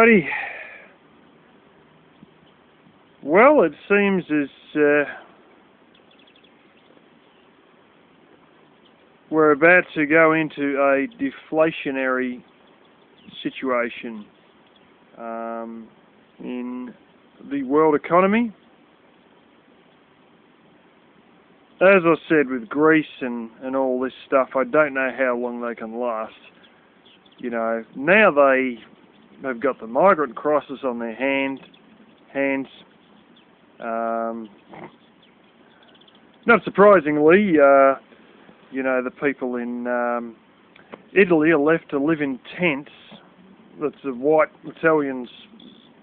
Alrighty. Well, it seems as we're about to go into a deflationary situation in the world economy. As I said, with Greece and all this stuff, I don't know how long they can last. You know, now they've got the migrant crisis on their hands. Not surprisingly, you know, the people in Italy are left to live in tents. That's the white Italians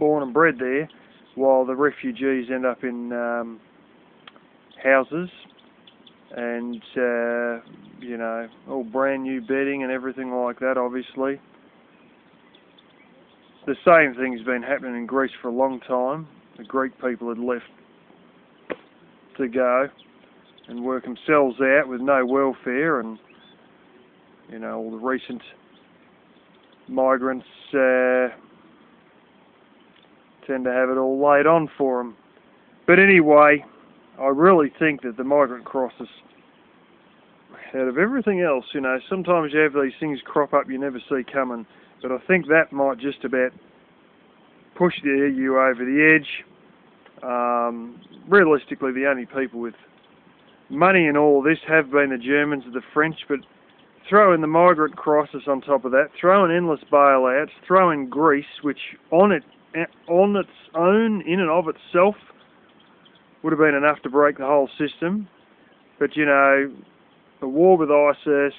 born and bred there, while the refugees end up in houses and, you know, all brand new bedding and everything like that, obviously. The same thing's been happening in Greece for a long time. The Greek people had left to go and work themselves out with no welfare, and, you know, all the recent migrants tend to have it all laid on for them. But anyway, I really think that the migrant crisis, out of everything else, you know, sometimes you have these things crop up you never see coming, but I think that might just about push the EU over the edge. Realistically, the only people with money in all this have been the Germans and the French, but throw in the migrant crisis on top of that, throw in endless bailouts, throw in Greece, which on its own, in and of itself, would have been enough to break the whole system. But, you know, the war with ISIS,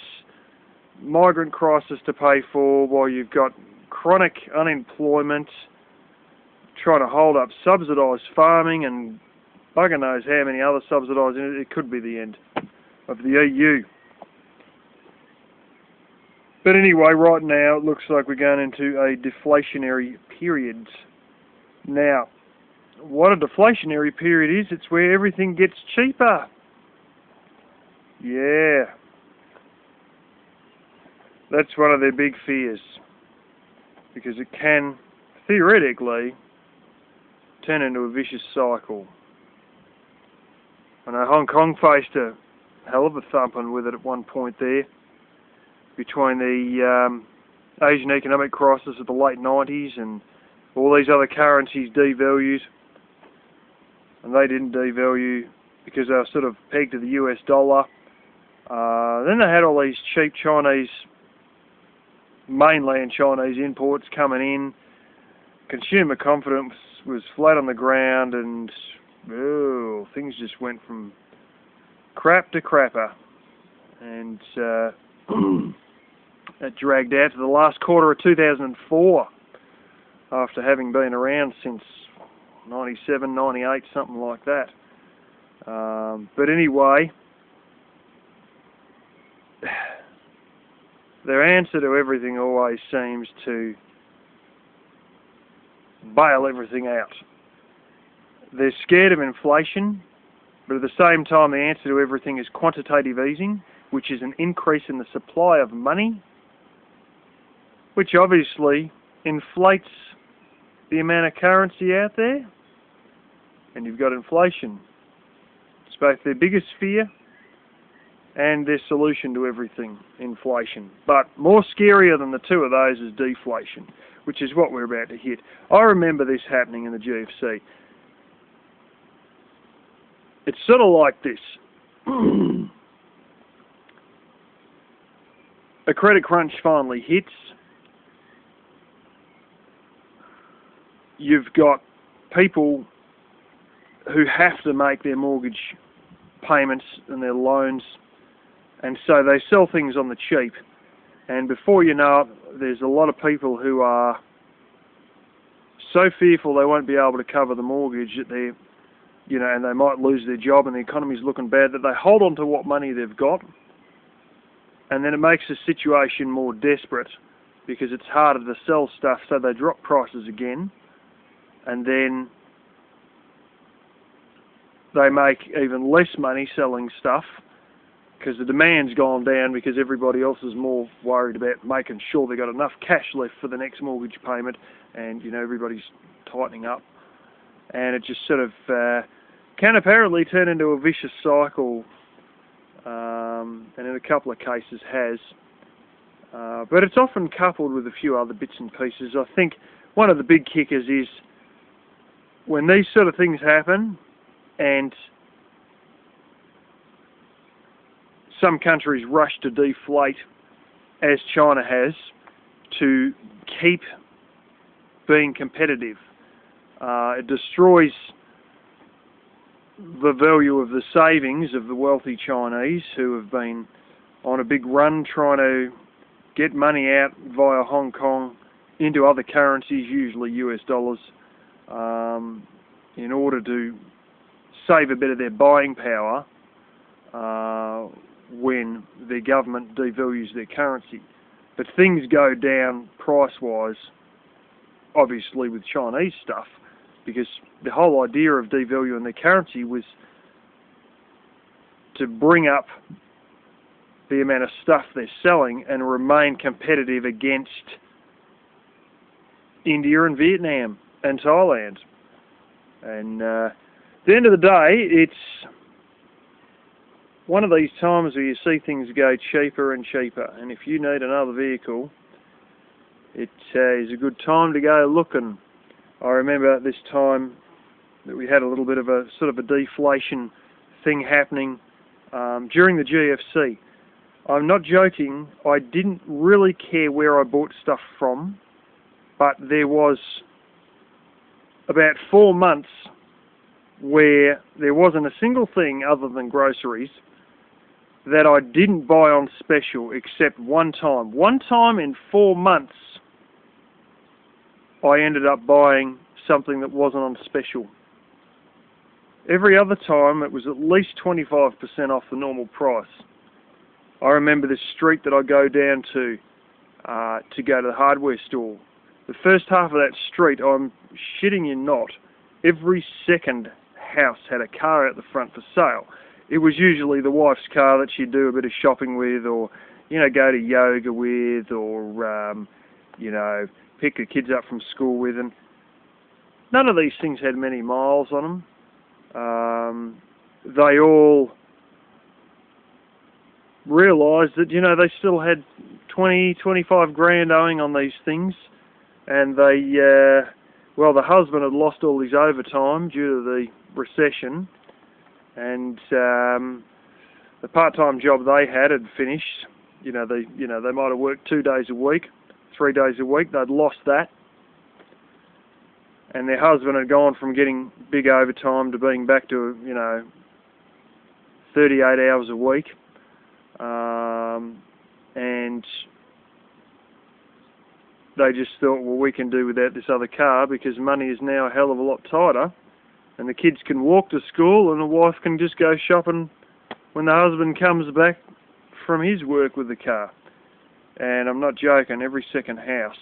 migrant crisis to pay for, while you've got chronic unemployment, trying to hold up subsidised farming and bugger knows how many other subsidised, it could be the end of the EU. But anyway, right now it looks like we're going into a deflationary period. Now, what a deflationary period is, it's where everything gets cheaper. Yeah. That's one of their big fears, because it can, theoretically, turn into a vicious cycle. I know Hong Kong faced a hell of a thumping with it at one point there, between the Asian economic crisis of the late 90s and all these other currencies devalued. And they didn't devalue because they were sort of pegged to the US dollar. Then they had all these cheap Chinese, mainland Chinese imports coming in. Consumer confidence was flat on the ground, and things just went from crap to crapper. And that dragged out to the last quarter of 2004, after having been around since 97, 98, something like that. But anyway, their answer to everything always seems to bail everything out. They're scared of inflation, but at the same time the answer to everything is quantitative easing, which is an increase in the supply of money, which obviously inflates the amount of currency out there, and you've got inflation. It's both their biggest fear and their solution to everything, inflation. But more scarier than the two of those is deflation, which is what we're about to hit. I remember this happening in the GFC. It's sort of like this. A credit crunch finally hits. You've got people who have to make their mortgage payments and their loans, and so they sell things on the cheap. And before you know it, there's a lot of people who are so fearful they won't be able to cover the mortgage that they're, you know, and they might lose their job and the economy's looking bad, that they hold on to what money they've got, and then it makes the situation more desperate because it's harder to sell stuff, so they drop prices again, and then they make even less money selling stuff, because the demand's gone down because everybody else is more worried about making sure they got enough cash left for the next mortgage payment, and everybody's tightening up, and it just sort of can apparently turn into a vicious cycle, and in a couple of cases has. But it's often coupled with a few other bits and pieces. I think one of the big kickers is when these sort of things happen, and some countries rush to deflate, as China has, to keep being competitive. It destroys the value of the savings of the wealthy Chinese who have been on a big run trying to get money out via Hong Kong into other currencies, usually US dollars, in order to save a bit of their buying power when their government devalues their currency. But things go down price-wise, obviously, with Chinese stuff, because the whole idea of devaluing their currency was to bring up the amount of stuff they're selling and remain competitive against India and Vietnam and Thailand. And at the end of the day, it's one of these times where you see things go cheaper and cheaper, and if you need another vehicle, it is a good time to go looking. I remember this time that we had a little bit of a sort of a deflation thing happening during the GFC. I'm not joking, I didn't really care where I bought stuff from, but there was about 4 months where there wasn't a single thing other than groceries that I didn't buy on special except one time. One time in 4 months I ended up buying something that wasn't on special. Every other time it was at least 25% off the normal price. I remember this street that I go down to go to the hardware store. The first half of that street, I'm shitting you not, every second house had a car out the front for sale. It was usually the wife's car that she'd do a bit of shopping with, or go to yoga with, or pick the kids up from school with, and none of these things had many miles on them. They all realised that they still had 20-25 grand owing on these things, and the husband had lost all his overtime due to the recession, and the part-time job they had finished. They might have worked 2 days a week, 3 days a week. They'd lost that, and their husband had gone from getting big overtime to being back to 38 hours a week, and they just thought, well, we can do without this other car because money is now a hell of a lot tighter, and the kids can walk to school and the wife can just go shopping when the husband comes back from his work with the car. And I'm not joking, every second house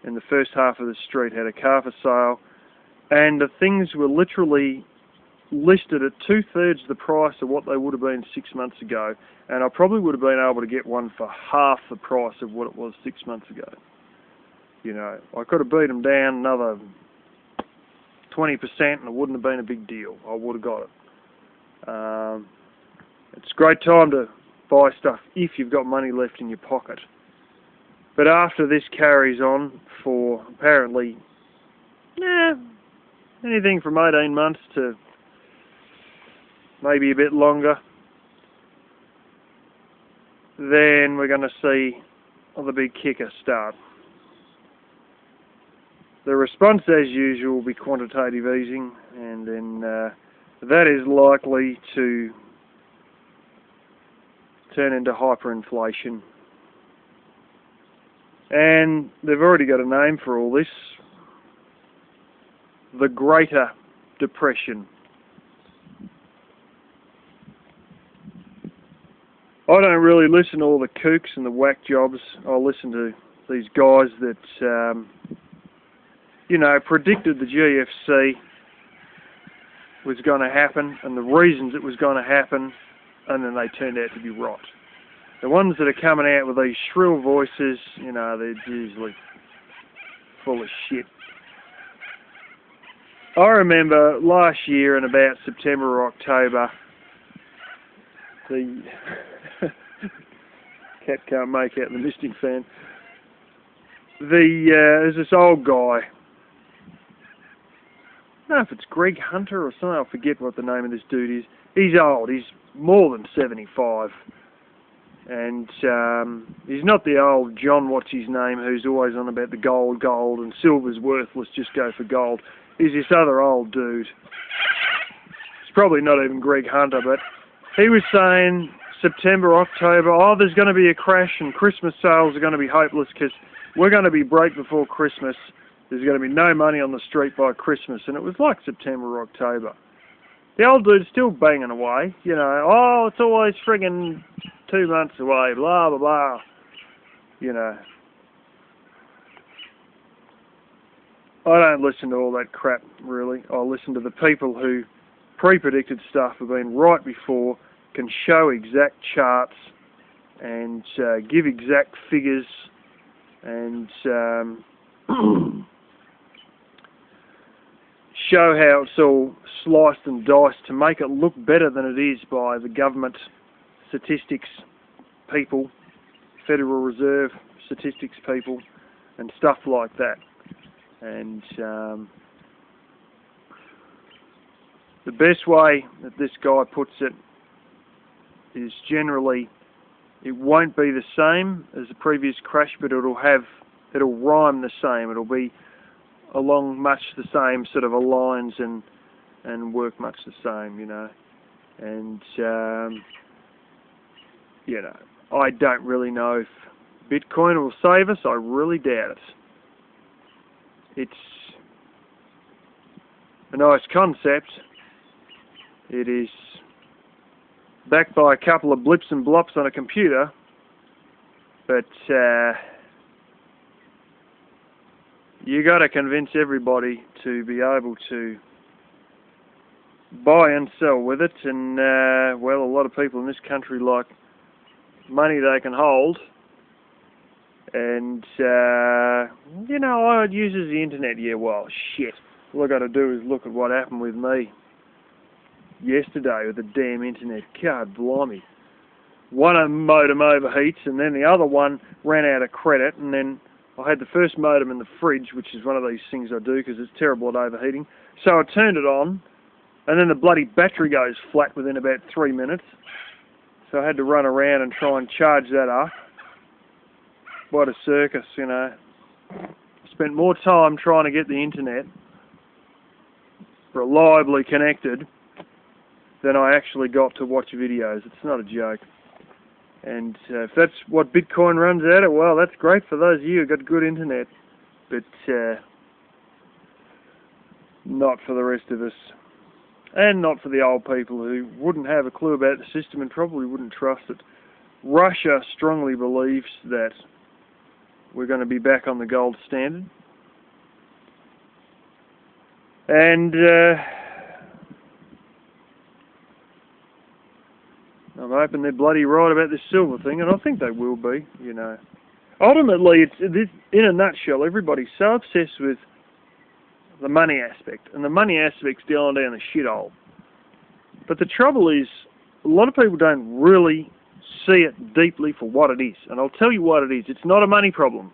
in the first half of the street had a car for sale, and the things were literally listed at 2/3 the price of what they would have been 6 months ago, and I probably would have been able to get one for half the price of what it was 6 months ago. I could have beat them down another 20% and it wouldn't have been a big deal. I would have got it. It's a great time to buy stuff if you've got money left in your pocket. But after this carries on for apparently anything from 18 months to maybe a bit longer, then we're going to see the big kicker start. The response, as usual, will be quantitative easing, and then that is likely to turn into hyperinflation. And they've already got a name for all this: the Greater Depression. I don't really listen to all the kooks and the whack jobs. I listen to these guys that predicted the GFC was going to happen and the reasons it was going to happen, and then they turned out to be rot. The ones that are coming out with these shrill voices, you know, they're usually full of shit. I remember last year in about September or October, the cat can't make out the Mystic fan. There's this old guy. I don't know if it's Greg Hunter or something. I forget what the name of this dude is. He's old. He's more than 75. And he's not the old John what's his name who's always on about the gold and silver's worthless, just go for gold. He's this other old dude. It's probably not even Greg Hunter, but he was saying September, October, oh, there's going to be a crash and Christmas sales are going to be hopeless because we're going to be broke before Christmas. There's going to be no money on the street by Christmas. And it was like September or October. The old dude's still banging away, you know, oh, it's always friggin' 2 months away, blah, blah, blah, you know. I don't listen to all that crap, really. I listen to the people who pre-predicted stuff, have been right before, can show exact charts and give exact figures and show how it's all sliced and diced to make it look better than it is by the government statistics people, Federal Reserve statistics people, and stuff like that. And the best way that this guy puts it is generally it won't be the same as the previous crash, but it'll rhyme the same. It'll be along much the same sort of lines and work much the same, you know. And you know, I don't really know if Bitcoin will save us. I really doubt it. It's a nice concept. It is backed by a couple of blips and blops on a computer, but you got to convince everybody to be able to buy and sell with it, and well, a lot of people in this country like money they can hold, and you know, oh, it uses the internet. Yeah, well, shit. All I got to do is look at what happened with me yesterday with the damn internet. God blimey. One modem overheats, and then the other one ran out of credit, and then I had the first modem in the fridge, which is one of these things I do because it's terrible at overheating. So I turned it on, and then the bloody battery goes flat within about 3 minutes. So I had to run around and try and charge that up. What a circus, you know. Spent more time trying to get the internet reliably connected than I actually got to watch videos. It's not a joke. And if that's what Bitcoin runs out of, well, that's great for those of you who got good internet. But not for the rest of us. And not for the old people who wouldn't have a clue about the system and probably wouldn't trust it. Russia strongly believes that we're going to be back on the gold standard. And I'm hoping they're bloody right about this silver thing, and I think they will be, you know. Ultimately, in a nutshell, everybody's so obsessed with the money aspect, and the money aspect's down the shithole. But the trouble is, a lot of people don't really see it deeply for what it is, and I'll tell you what it is. It's not a money problem.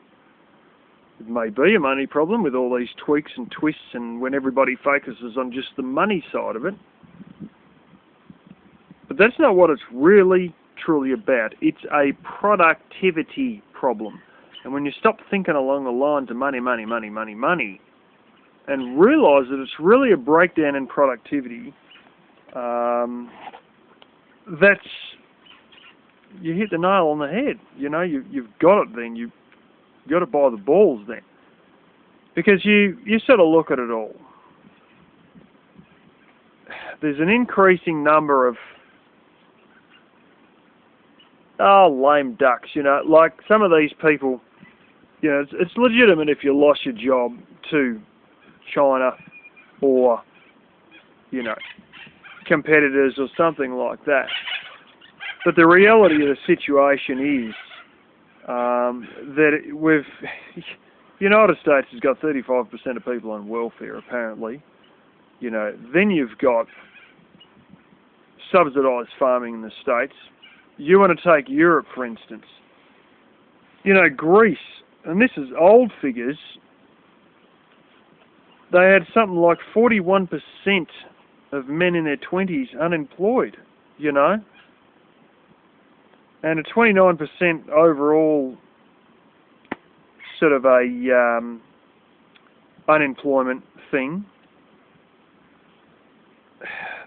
It may be a money problem with all these tweaks and twists and when everybody focuses on just the money side of it. But that's not what it's really, truly about. It's a productivity problem. And when you stop thinking along the lines of money, money, money, money, money, and realise that it's really a breakdown in productivity, that's, you hit the nail on the head. You know, you've got it then. You've got to buy the balls then. Because you sort of look at it all. There's an increasing number of lame ducks, you know, like some of these people, you know, it's legitimate if you lost your job to China or, you know, competitors or something like that. But the reality of the situation is that United States has got 35% of people on welfare, apparently. You know, then you've got subsidised farming in the States. You want to take Europe, for instance. You know, Greece, and this is old figures, they had something like 41% of men in their 20s unemployed, you know, and a 29% overall sort of a unemployment thing.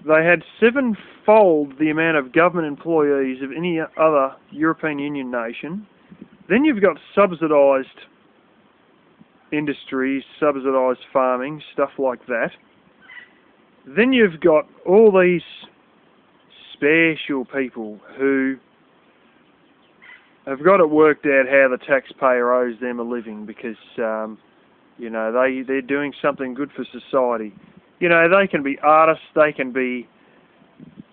They had sevenfold the amount of government employees of any other European Union nation. Then you've got subsidised industries, subsidised farming, stuff like that. Then you've got all these special people who have got it worked out how the taxpayer owes them a living because, you know, they're doing something good for society. You know, they can be artists, they can be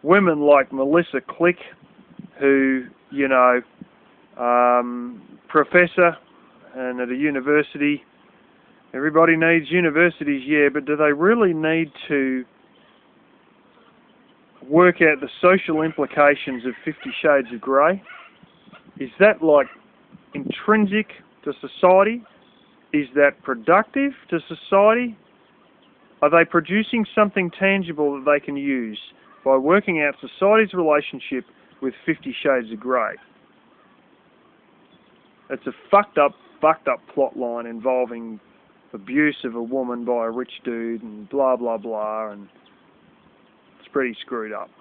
women like Melissa Click, who, you know, professor and at a university. Everybody needs universities, yeah, but do they really need to work out the social implications of 50 Shades of Grey? Is that, like, intrinsic to society? Is that productive to society? Are they producing something tangible that they can use by working out society's relationship with 50 Shades of Grey? It's a fucked up plot line involving abuse of a woman by a rich dude and blah blah blah, and it's pretty screwed up.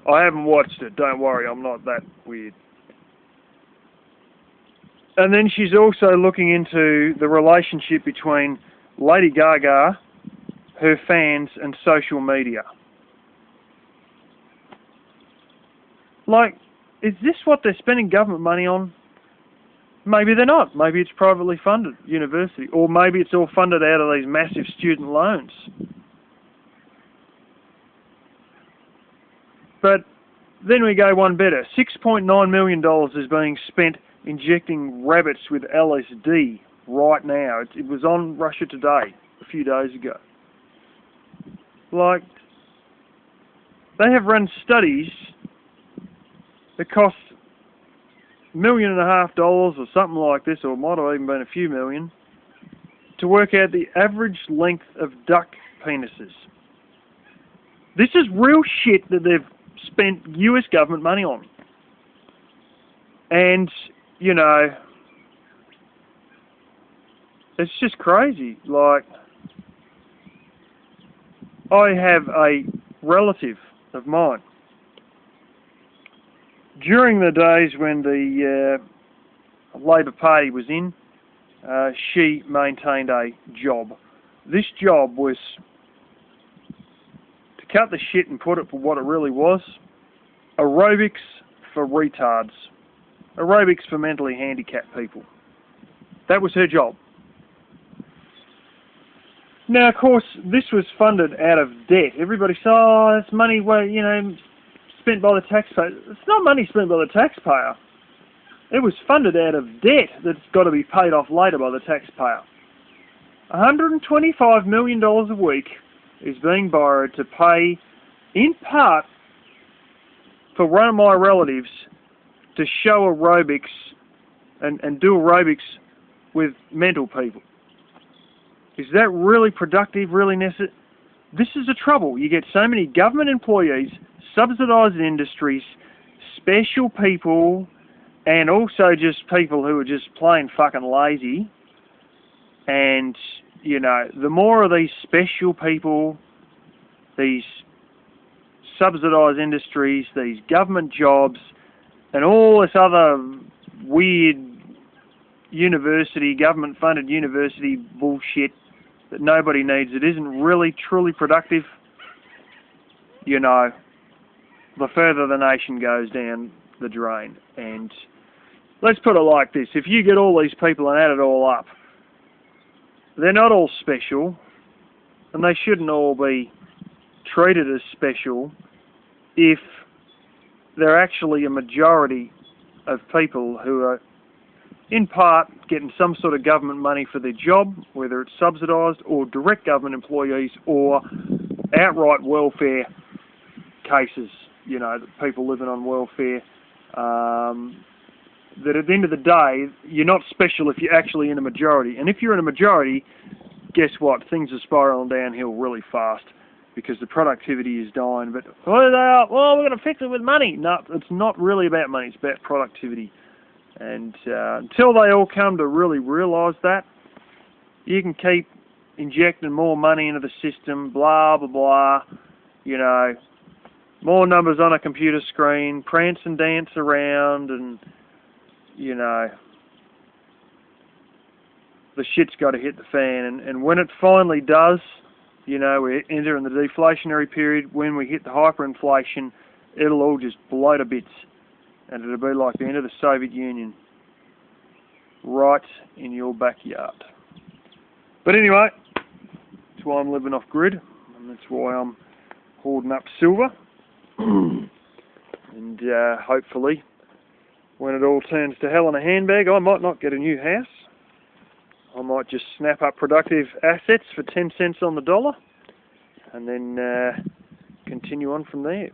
I haven't watched it, don't worry, I'm not that weird. And then she's also looking into the relationship between Lady Gaga, her fans, and social media. Like, is this what they're spending government money on? Maybe they're not. Maybe it's privately funded university. Or maybe it's all funded out of these massive student loans. But then we go one better. $6.9 million is being spent injecting rabbits with LSD right now. It was on Russia Today a few days ago. Like, they have run studies that cost $1.5 million or something like this, or it might have even been a few million, to work out the average length of duck penises. This is real shit that they've spent US government money on. And, you know, it's just crazy. Like, I have a relative of mine. During the days when the Labor Party was in, she maintained a job. This job was, to cut the shit and put it for what it really was, aerobics for retards. Aerobics for mentally handicapped people. That was her job. Now, of course, this was funded out of debt. Everybody said, oh, it's money, well, you know, spent by the taxpayer. It's not money spent by the taxpayer. It was funded out of debt that's got to be paid off later by the taxpayer. $125 million a week is being borrowed to pay, in part, for one of my relatives to show aerobics and do aerobics with mental people. Is that really productive, really necessary? This is the trouble. You get so many government employees, subsidised industries, special people, and also just people who are just plain fucking lazy. And, you know, the more of these special people, these subsidised industries, these government jobs, and all this other weird university, government-funded university bullshit that nobody needs, it isn't really truly productive, you know, the further the nation goes down the drain. And let's put it like this. If you get all these people and add it all up, they're not all special, and they shouldn't all be treated as special if they're actually a majority of people who are in part getting some sort of government money for their job, whether it's subsidised or direct government employees or outright welfare cases, you know, people living on welfare, that at the end of the day, you're not special if you're actually in a majority. And if you're in a majority, guess what? Things are spiralling downhill really fast because the productivity is dying. But, we're going to fix it with money. No, it's not really about money. It's about productivity. And until they all come to really realise that, you can keep injecting more money into the system, blah, blah, blah, you know, more numbers on a computer screen, prance and dance around, and, you know, the shit's got to hit the fan. And when it finally does, you know, we enter in the deflationary period, when we hit the hyperinflation, it'll all just blow to bits. And it'll be like the end of the Soviet Union, right in your backyard. But anyway, that's why I'm living off grid, and that's why I'm hoarding up silver. And hopefully, when it all turns to hell in a handbag, I might not get a new house. I might just snap up productive assets for 10 cents on the dollar, and then continue on from there.